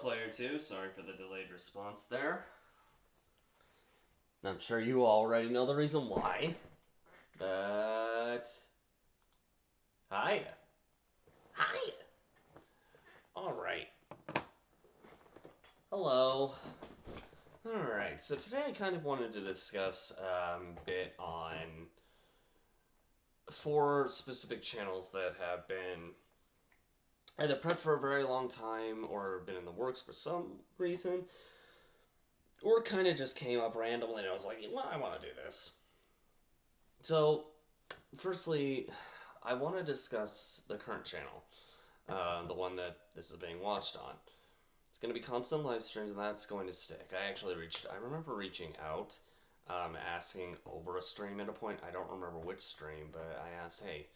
Player 2. Sorry for the delayed response there. I'm sure you already know the reason why. But... Hiya. Hiya. Alright. Hello. Alright, so today I kind of wanted to discuss a bit on 4 specific channels that have been either prepped for a very long time or been in the works for some reason, or kind of just came up randomly and I was like, well, I want to do this. So, firstly, I want to discuss the current channel, the one that this is being watched on. It's going to be constant live streams, and that's going to stick. I remember reaching out, asking over a stream at a point. I don't remember which stream, but I asked, hey,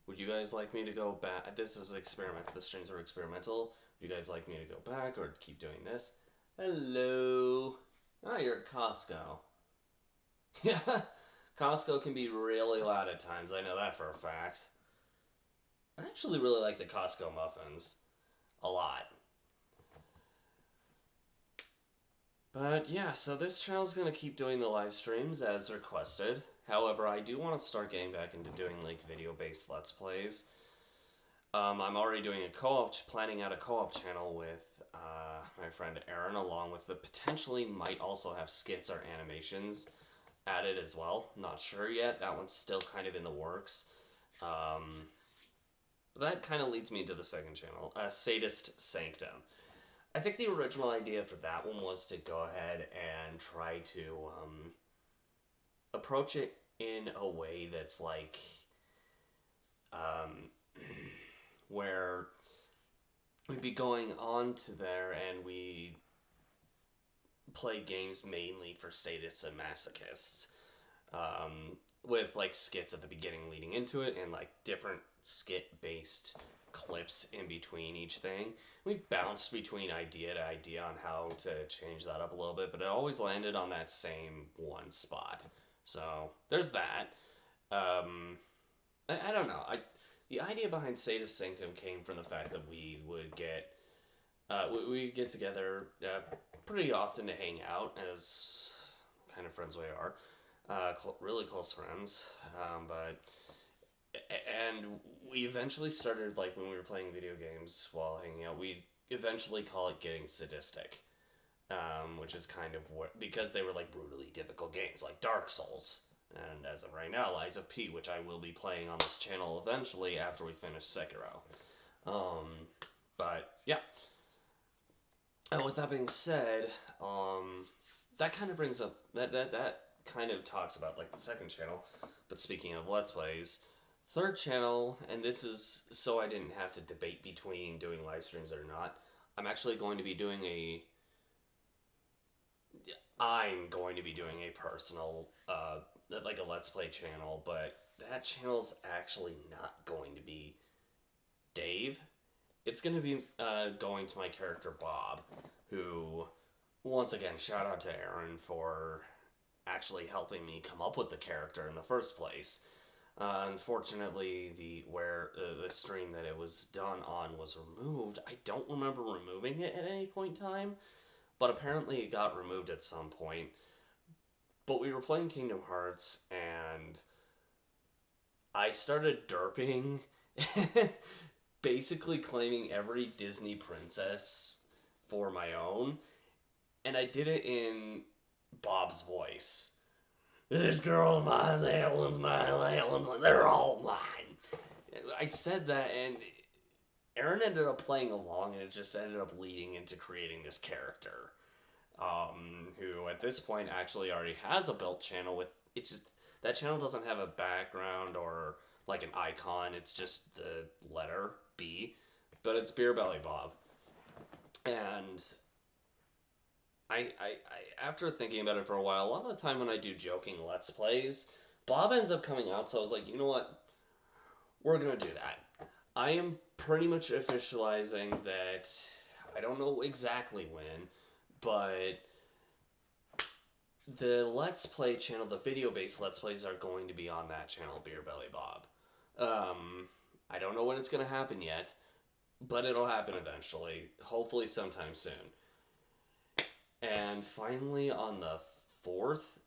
would you guys like me to go back? This is experimental. The streams are experimental. Would you guys like me to go back or keep doing this? Hello. Ah, you're at Costco. Yeah, Costco can be really loud at times. I know that for a fact. I actually really like the Costco muffins. A lot. But yeah, so this channel's going to keep doing the live streams as requested. However, I do want to start getting back into doing like video-based Let's Plays. I'm already doing planning out a co-op channel with my friend Aaron, along with the potentially might also have skits or animations added as well. Not sure yet. That one's still kind of in the works. That kind of leads me to the second channel, Sadist Sanctum. I think the original idea for that one was to go ahead and try to approach it in a way that's like where we'd be going on to there and we play games mainly for sadists and masochists, with like skits at the beginning leading into it and like different skit based clips in between each thing. We've bounced between idea to idea on how to change that up a little bit, but it always landed on that same one spot. So there's that. I don't know. The idea behind Sadist Sanctum came from the fact that we would get together pretty often to hang out, as kind of friends we are, really close friends, and we eventually started, like, when we were playing video games while hanging out, we'd eventually call it getting sadistic, which is kind of what, because they were, like, brutally difficult games, like Dark Souls, and as of right now, Lies of P, which I will be playing on this channel eventually after we finish Sekiro. But, yeah. And with that being said, that kind of brings up, that kind of talks about, like, the second channel, but speaking of Let's Plays, third channel, and this is so I didn't have to debate between doing live streams or not, I'm going to be doing a personal, like a Let's Play channel, but that channel's actually not going to be Dave. It's going to be going to my character Bob, who, once again, shout out to Aaron for actually helping me come up with the character in the first place. Unfortunately, the stream that it was done on was removed. I don't remember removing it at any point in time, but apparently it got removed at some point. But we were playing Kingdom Hearts, and I started derping, basically claiming every Disney princess for my own, and I did it in Bob's voice. This girl's mine, that one's mine, that one's mine, they're all mine. I said that, and Aaron ended up playing along, and it just ended up leading into creating this character, who at this point actually already has a built channel with, it's just, that channel doesn't have a background or like an icon, it's just the letter B, but it's Beer Belly Bob. And I after thinking about it for a while, a lot of the time when I do joking Let's Plays, Bob ends up coming out, so I was like, you know what? We're gonna do that. I am pretty much officializing that, I don't know exactly when, but the Let's Play channel, the video-based Let's Plays are going to be on that channel, Beer Belly Bob. I don't know when it's gonna happen yet, but it'll happen eventually. Hopefully, sometime soon. And finally, on the fourth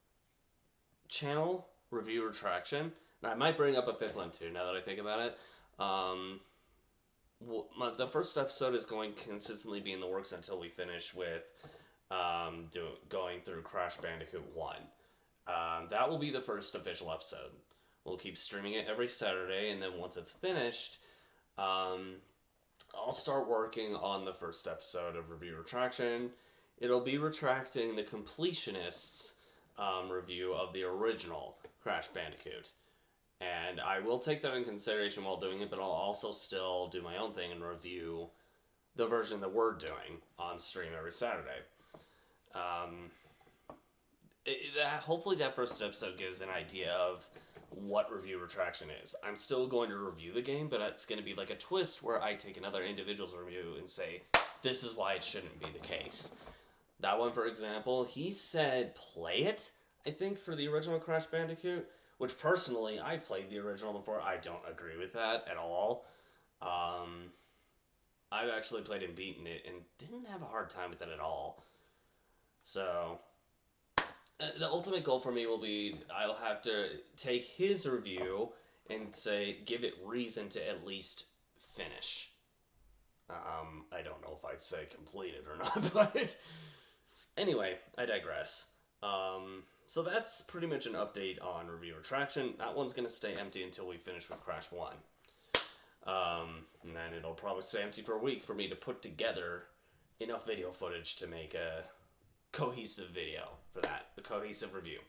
channel, Review Retraction. And I might bring up a fifth one too, now that I think about it. Um, the first episode is going to consistently be in the works until we finish with going through Crash Bandicoot 1. That will be the first official episode. We'll keep streaming it every Saturday, and then once it's finished, I'll start working on the first episode of Review Retraction. It'll be retracting the completionists' review of the original Crash Bandicoot. And I will take that in consideration while doing it, but I'll also still do my own thing and review the version that we're doing on stream every Saturday. Hopefully that first episode gives an idea of what Review Retraction is. I'm still going to review the game, but it's going to be like a twist where I take another individual's review and say, this is why it shouldn't be the case. That one, for example, he said play it, I think, for the original Crash Bandicoot, which personally, I've played the original before. I don't agree with that at all. I've actually played and beaten it and didn't have a hard time with it at all. So, the ultimate goal for me will be I'll have to take his review and say, give it reason to at least finish. I don't know if I'd say complete it or not, but anyway, I digress. So that's pretty much an update on Review Retraction. That one's going to stay empty until we finish with Crash 1. And then it'll probably stay empty for a week for me to put together enough video footage to make a cohesive video for that, a cohesive review.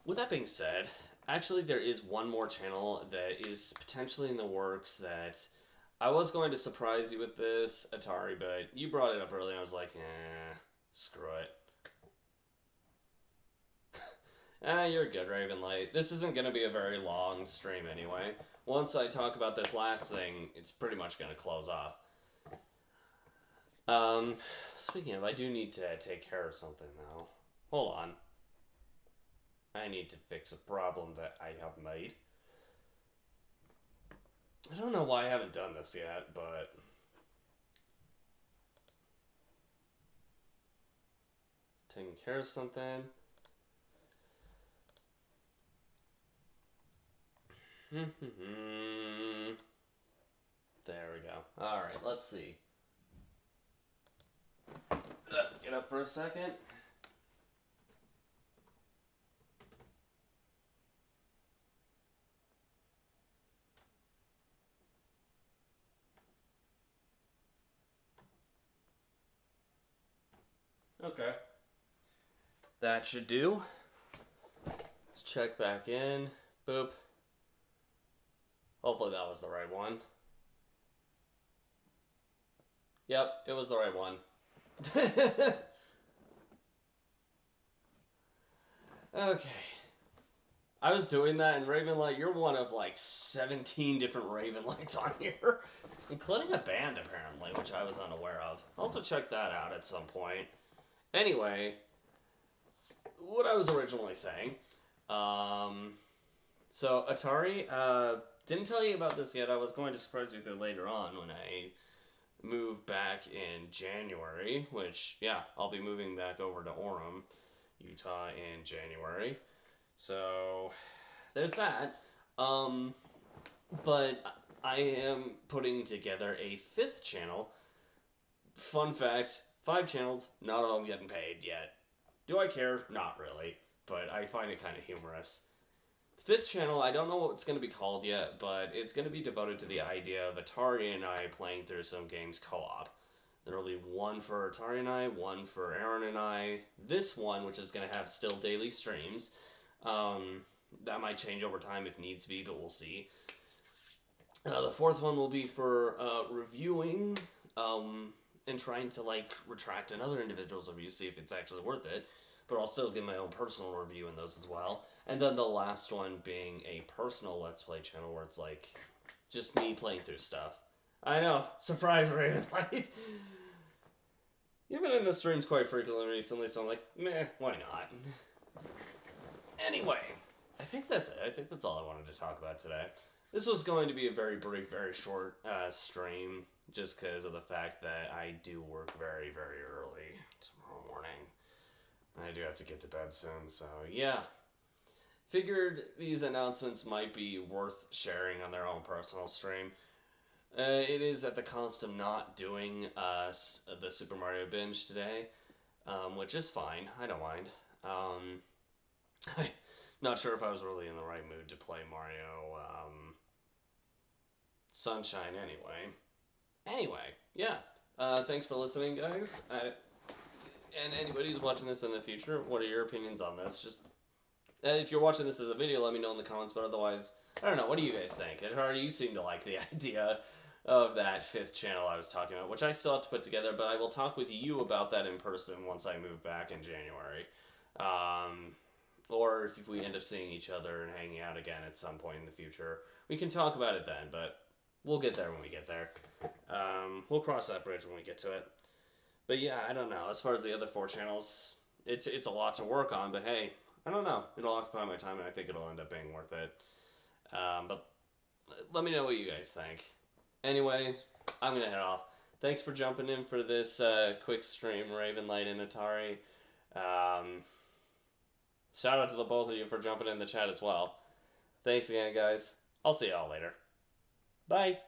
With that being said, actually there is one more channel that is potentially in the works that I was going to surprise you with this, Atari, but you brought it up earlier and I was like, screw it. You're good, Ravenlight. This isn't going to be a very long stream anyway. Once I talk about this last thing, it's pretty much going to close off. Speaking of, I do need to take care of something, though. Hold on. I need to fix a problem that I have made. I don't know why I haven't done this yet, but taking care of something. There we go. Alright, let's see. Get up for a second. Okay. That should do. Let's check back in. Boop. Hopefully that was the right one. Yep, it was the right one. Okay. I was doing that, and Ravenlight, you're one of like 17 different Ravenlights on here, including a band apparently, which I was unaware of. I'll have to check that out at some point. Anyway, what I was originally saying. So Atari, didn't tell you about this yet. I was going to surprise you with it later on when I move back in January, which, yeah, I'll be moving back over to Orem, Utah in January. So, there's that. But I am putting together a 5th channel. Fun fact, 5 channels, not all getting paid yet. Do I care? Not really, but I find it kind of humorous. 5th channel, I don't know what it's going to be called yet, but it's going to be devoted to the idea of Atari and I playing through some games co-op. There will be one for Atari and I, one for Aaron and I. This one, which is going to have still daily streams, that might change over time if needs be, but we'll see. The 4th one will be for reviewing and trying to like retract another individual's review, see if it's actually worth it. But I'll still give my own personal review in those as well. And then the last one being a personal Let's Play channel where it's like just me playing through stuff. I know, surprise, Ravenlight. You've been in the streams quite frequently recently, so I'm like, meh, why not? Anyway, I think that's it. I think that's all I wanted to talk about today. this was going to be a very brief, very short stream, just because of the fact that I do work very, very early tomorrow morning. I do have to get to bed soon, so yeah. Figured these announcements might be worth sharing on their own personal stream. It is at the cost of not doing the Super Mario binge today, which is fine. I don't mind. I'm not sure if I was really in the right mood to play Mario Sunshine anyway. Anyway, yeah. Thanks for listening, guys. And anybody who's watching this in the future, what are your opinions on this? Just if you're watching this as a video, let me know in the comments. But otherwise, I don't know. What do you guys think? You seem to like the idea of that 5th channel I was talking about, which I still have to put together. But I will talk with you about that in person once I move back in January. Or if we end up seeing each other and hanging out again at some point in the future, we can talk about it then. But we'll get there when we get there. We'll cross that bridge when we get to it. But yeah, I don't know. As far as the other 4 channels, it's a lot to work on. But hey, I don't know. It'll occupy my time, and I think it'll end up being worth it. But let me know what you guys think. Anyway, I'm gonna head off. Thanks for jumping in for this quick stream, Ravenlight and Atari. Shout out to the both of you for jumping in the chat as well. Thanks again, guys. I'll see y'all later. Bye.